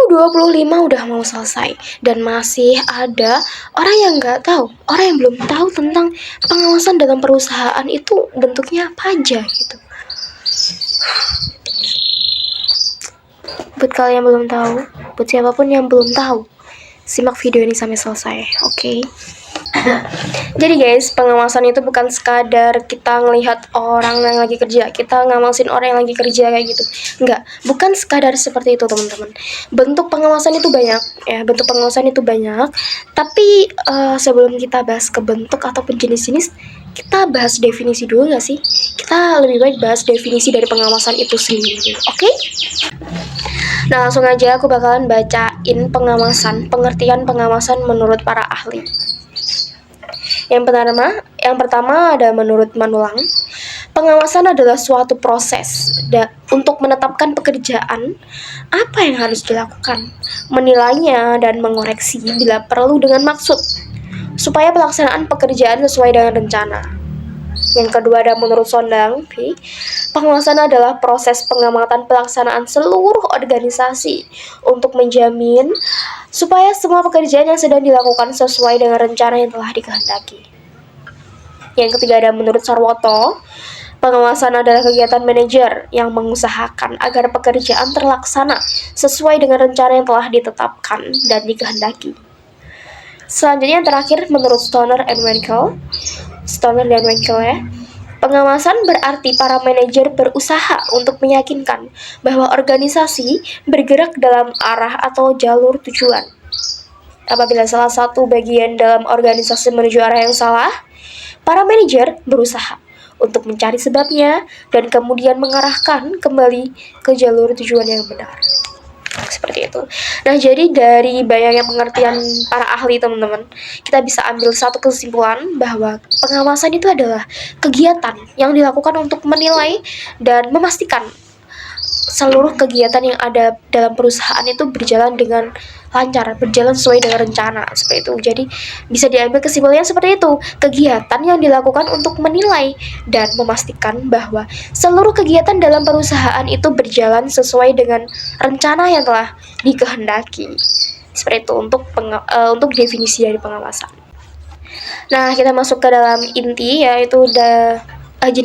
2025 udah mau selesai dan masih ada orang yang nggak tahu, orang yang belum tahu tentang pengawasan dalam perusahaan itu bentuknya apa aja gitu. Buat kalian yang belum tahu, buat siapapun yang belum tahu, simak video ini sampai selesai, oke? Jadi guys, pengawasan itu bukan sekadar kita ngelihat orang yang lagi kerja, kita ngawasin orang yang lagi kerja kayak gitu. Enggak, bukan sekadar seperti itu teman-teman. Bentuk pengawasan itu banyak, ya, bentuk pengawasan itu banyak. Tapi sebelum kita bahas ke bentuk ataupun jenis-jenis, kita bahas definisi dulu nggak sih? Kita lebih baik bahas definisi dari pengawasan itu sendiri, oke? Nah, langsung aja aku bakalan bacain pengertian pengawasan menurut para ahli. Yang pertama ada menurut Manulang, pengawasan adalah suatu proses untuk menetapkan pekerjaan apa yang harus dilakukan, menilainya dan mengoreksi bila perlu dengan maksud supaya pelaksanaan pekerjaan sesuai dengan rencana. Yang kedua ada menurut Sondang, pengawasan adalah proses pengamatan pelaksanaan seluruh organisasi untuk menjamin supaya semua pekerjaan yang sedang dilakukan sesuai dengan rencana yang telah dikehendaki. Yang ketiga ada menurut Sarwoto, pengawasan adalah kegiatan manajer yang mengusahakan agar pekerjaan terlaksana sesuai dengan rencana yang telah ditetapkan dan dikehendaki. Selanjutnya yang terakhir menurut Stoner dan Wenkel ya. Pengawasan berarti para manajer berusaha untuk meyakinkan bahwa organisasi bergerak dalam arah atau jalur tujuan. Apabila salah satu bagian dalam organisasi menuju arah yang salah, para manajer berusaha untuk mencari sebabnya dan kemudian mengarahkan kembali ke jalur tujuan yang benar. Seperti itu. Nah, jadi dari banyaknya pengertian para ahli teman-teman, kita bisa ambil satu kesimpulan bahwa pengawasan itu adalah kegiatan yang dilakukan untuk menilai dan memastikan seluruh kegiatan yang ada dalam perusahaan itu berjalan dengan lancar, berjalan sesuai dengan rencana, seperti itu. Jadi bisa diambil kesimpulannya seperti itu, kegiatan yang dilakukan untuk menilai dan memastikan bahwa seluruh kegiatan dalam perusahaan itu berjalan sesuai dengan rencana yang telah dikehendaki. Seperti itu untuk definisi dari pengawasan. Nah, kita masuk ke dalam inti, yaitu ada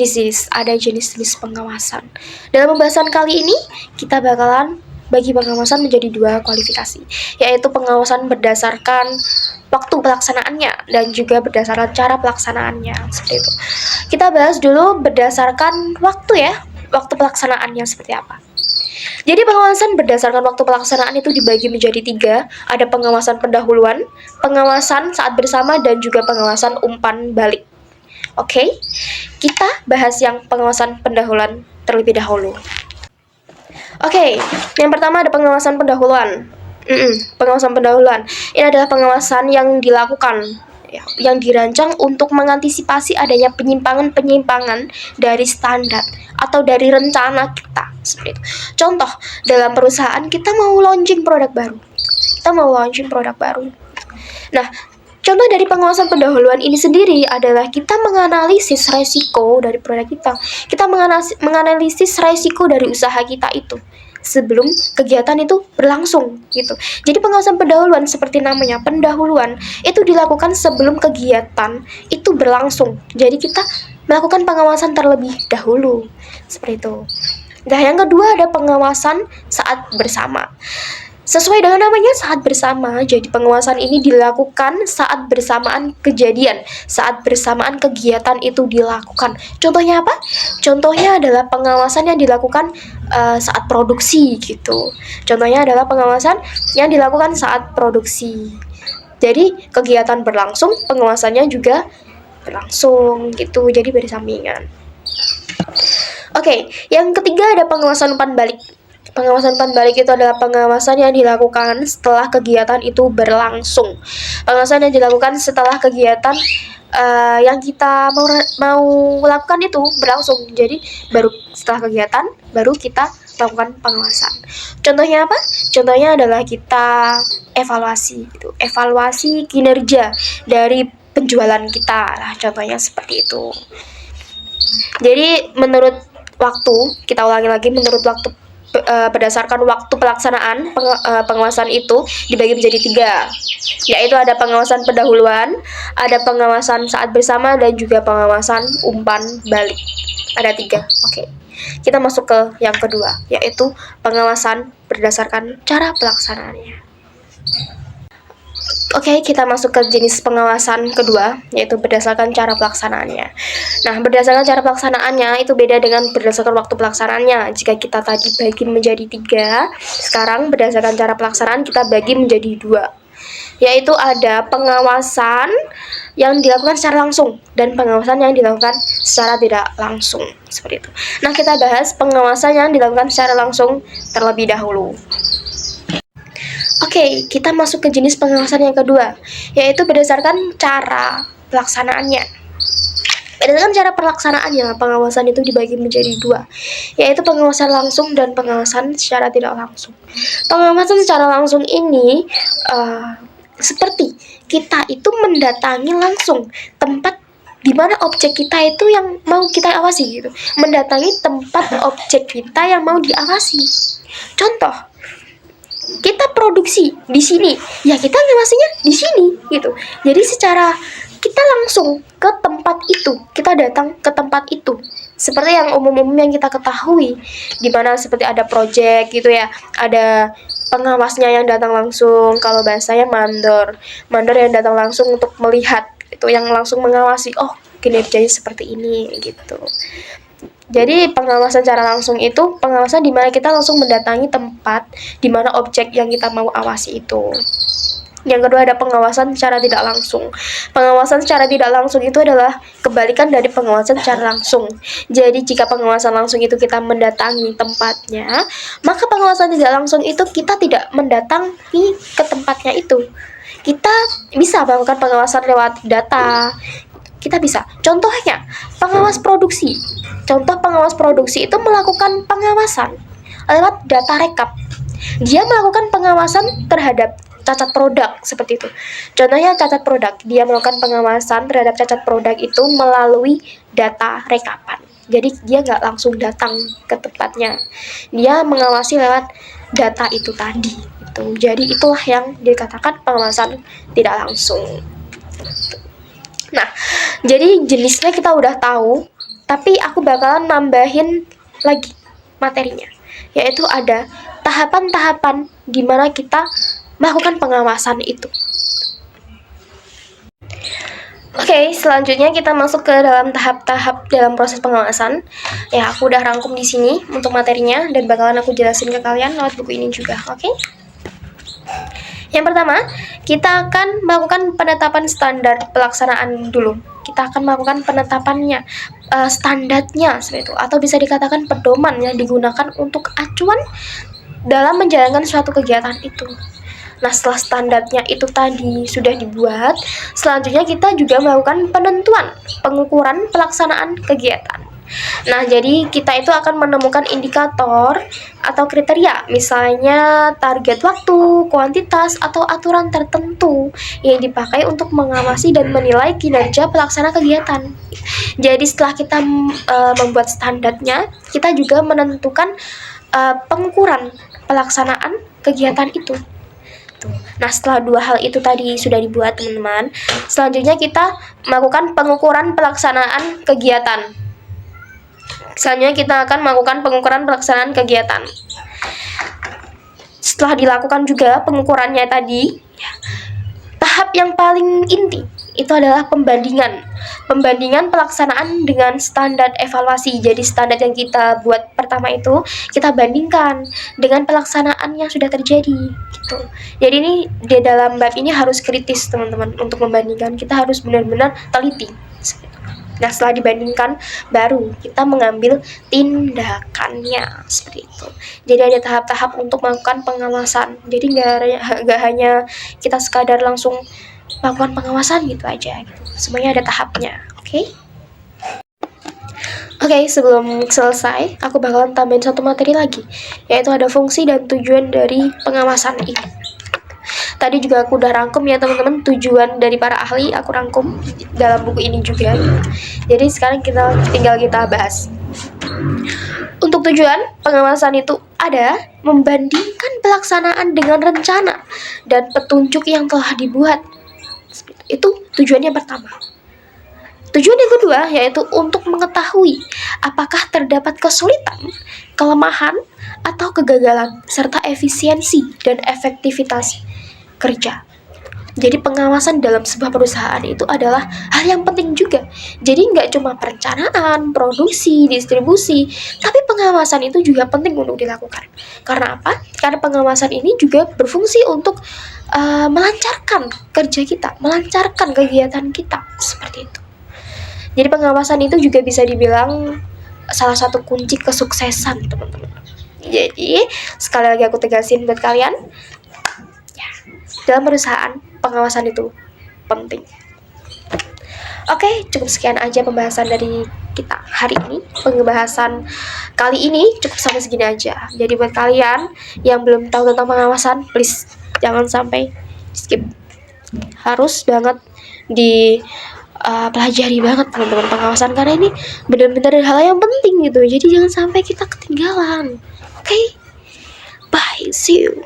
jenis-jenis pengawasan. Dalam pembahasan kali ini kita bakalan bagi pengawasan menjadi 2 kualifikasi, yaitu pengawasan berdasarkan waktu pelaksanaannya dan juga berdasarkan cara pelaksanaannya, seperti itu. Kita bahas dulu berdasarkan waktu ya, waktu pelaksanaannya seperti apa. Jadi pengawasan berdasarkan waktu pelaksanaan itu dibagi menjadi 3, ada pengawasan pendahuluan, pengawasan saat bersama, dan juga pengawasan umpan balik. Oke, kita bahas yang pengawasan pendahuluan terlebih dahulu. Oke, yang pertama ada pengawasan pendahuluan. Pengawasan pendahuluan ini adalah pengawasan yang dilakukan, yang dirancang untuk mengantisipasi adanya penyimpangan dari standar atau dari rencana kita. Seperti itu. Contoh, dalam perusahaan kita mau launching produk baru. Nah, contoh dari pengawasan pendahuluan ini sendiri adalah kita menganalisis resiko dari produk kita. Kita menganalisis resiko dari usaha kita itu sebelum kegiatan itu berlangsung gitu. Jadi pengawasan pendahuluan seperti namanya, pendahuluan itu dilakukan sebelum kegiatan itu berlangsung. Jadi kita melakukan pengawasan terlebih dahulu. Seperti itu. Nah, yang kedua ada pengawasan saat bersama. Sesuai dengan namanya, saat bersama. Jadi pengawasan ini dilakukan saat bersamaan kejadian, saat bersamaan kegiatan itu dilakukan. Contohnya apa? Contohnya adalah pengawasan yang dilakukan saat produksi gitu. Contohnya adalah pengawasan yang dilakukan saat produksi. Jadi kegiatan berlangsung, pengawasannya juga berlangsung gitu. Jadi bersampingan. Oke, yang ketiga ada pengawasan umpan balik. Pengawasan umpan balik itu adalah pengawasan yang dilakukan setelah kegiatan itu berlangsung. Pengawasan yang dilakukan setelah kegiatan yang kita mau lakukan itu berlangsung. Jadi baru setelah kegiatan baru kita lakukan pengawasan. Contohnya apa? Contohnya adalah kita evaluasi gitu. Evaluasi kinerja dari penjualan kita. Nah, contohnya seperti itu. Jadi menurut waktu, kita ulangi lagi, menurut waktu berdasarkan waktu pelaksanaan. Pengawasan itu dibagi menjadi 3, yaitu ada pengawasan pendahuluan, ada pengawasan saat bersama, dan juga pengawasan umpan balik. Ada 3. Oke, kita masuk ke yang kedua, yaitu pengawasan berdasarkan cara pelaksanaannya. Oke, kita masuk ke jenis pengawasan kedua, yaitu berdasarkan cara pelaksanaannya. Nah, berdasarkan cara pelaksanaannya itu beda dengan berdasarkan waktu pelaksanaannya. Jika kita tadi bagi menjadi 3, sekarang berdasarkan cara pelaksanaan kita bagi menjadi 2, yaitu ada pengawasan yang dilakukan secara langsung dan pengawasan yang dilakukan secara tidak langsung, seperti itu. Nah, kita bahas pengawasan yang dilakukan secara langsung terlebih dahulu. Oke, kita masuk ke jenis pengawasan yang kedua, yaitu berdasarkan cara pelaksanaannya. Berdasarkan cara pelaksanaannya, pengawasan itu dibagi menjadi 2, yaitu pengawasan langsung dan pengawasan secara tidak langsung. Pengawasan secara langsung ini seperti kita itu mendatangi langsung tempat di mana objek kita itu yang mau kita awasi gitu. Mendatangi tempat objek kita yang mau diawasi. Contoh, kita produksi di sini, ya kita ngawasinya di sini gitu. Jadi secara kita langsung ke tempat itu, kita datang ke tempat itu. Seperti yang umum-umum yang kita ketahui, di mana seperti ada project gitu ya, ada pengawasnya yang datang langsung. Kalau bahasanya mandor yang datang langsung untuk melihat, itu yang langsung mengawasi, oh kinerjanya seperti ini gitu. Jadi pengawasan secara langsung itu pengawasan di mana kita langsung mendatangi tempat di mana objek yang kita mau awasi itu. Yang kedua ada pengawasan secara tidak langsung. Pengawasan secara tidak langsung itu adalah kebalikan dari pengawasan secara langsung. Jadi jika pengawasan langsung itu kita mendatangi tempatnya, maka pengawasan tidak langsung itu kita tidak mendatangi ke tempatnya itu. Kita bisa melakukan pengawasan lewat data. Kita bisa. Contohnya, pengawas produksi. Contoh pengawas produksi itu melakukan pengawasan lewat data rekap. Dia melakukan pengawasan terhadap cacat produk, seperti itu. Contohnya cacat produk, dia melakukan pengawasan terhadap cacat produk itu melalui data rekapan. Jadi dia nggak langsung datang ke tempatnya. Dia mengawasi lewat data itu tadi. Jadi itulah yang dikatakan pengawasan tidak langsung. Nah, jadi jenisnya kita udah tahu, tapi aku bakalan nambahin lagi materinya, yaitu ada tahapan-tahapan di mana kita melakukan pengawasan itu. Oke, selanjutnya kita masuk ke dalam tahap-tahap dalam proses pengawasan. Ya, aku udah rangkum di sini untuk materinya dan bakalan aku jelasin ke kalian lewat buku ini juga, oke? Yang pertama, kita akan melakukan penetapan standar pelaksanaan dulu. Kita akan melakukan penetapannya, standarnya seperti itu, atau bisa dikatakan pedoman yang digunakan untuk acuan dalam menjalankan suatu kegiatan itu. Nah, setelah standarnya itu tadi sudah dibuat, selanjutnya kita juga melakukan penentuan, pengukuran pelaksanaan kegiatan. Nah, jadi kita itu akan menemukan indikator atau kriteria, misalnya target waktu, kuantitas, atau aturan tertentu yang dipakai untuk mengawasi dan menilai kinerja pelaksana kegiatan. Jadi setelah kita membuat standarnya, kita juga menentukan pengukuran pelaksanaan kegiatan itu. Nah, setelah 2 hal itu tadi sudah dibuat, teman-teman, selanjutnya kita melakukan pengukuran pelaksanaan kegiatan. Selanjutnya kita akan melakukan pengukuran pelaksanaan kegiatan. Setelah dilakukan juga pengukurannya tadi, tahap yang paling inti itu adalah pembandingan. Pembandingan pelaksanaan dengan standar evaluasi. Jadi standar yang kita buat pertama itu kita bandingkan dengan pelaksanaan yang sudah terjadi gitu. Jadi ini di dalam bab ini harus kritis, teman-teman, untuk membandingkan. Kita harus benar-benar teliti. Nah, setelah dibandingkan, baru kita mengambil tindakannya, seperti itu. Jadi ada tahap-tahap untuk melakukan pengawasan. Jadi nggak hanya kita sekadar langsung melakukan pengawasan gitu aja. Gitu. Semuanya ada tahapnya, oke? Oke, sebelum selesai, aku bakalan tambahin satu materi lagi, yaitu ada fungsi dan tujuan dari pengawasan ini. Tadi juga aku udah rangkum ya teman-teman, tujuan dari para ahli aku rangkum dalam buku ini juga. Jadi sekarang tinggal kita bahas. Untuk tujuan pengawasan itu ada membandingkan pelaksanaan dengan rencana dan petunjuk yang telah dibuat. Itu tujuannya pertama. Tujuan yang kedua yaitu untuk mengetahui apakah terdapat kesulitan, kelemahan, atau kegagalan, serta efisiensi dan efektivitas kerja. Jadi pengawasan dalam sebuah perusahaan itu adalah hal yang penting juga. Jadi nggak cuma perencanaan, produksi, distribusi, tapi pengawasan itu juga penting untuk dilakukan. Karena apa? Karena pengawasan ini juga berfungsi untuk melancarkan kerja kita, melancarkan kegiatan kita, seperti itu. Jadi pengawasan itu juga bisa dibilang salah satu kunci kesuksesan, teman-teman. Jadi sekali lagi aku tegasin buat kalian, ya, dalam perusahaan pengawasan itu penting. Oke, cukup sekian aja pembahasan dari kita hari ini. Pembahasan kali ini cukup sampai segini aja. Jadi buat kalian yang belum tahu tentang pengawasan, please jangan sampai skip. Harus banget pelajari banget teman-teman pengawasan, karena ini benar-benar hal yang penting gitu. Jadi jangan sampai kita ketinggalan. Oke? Bye, see you.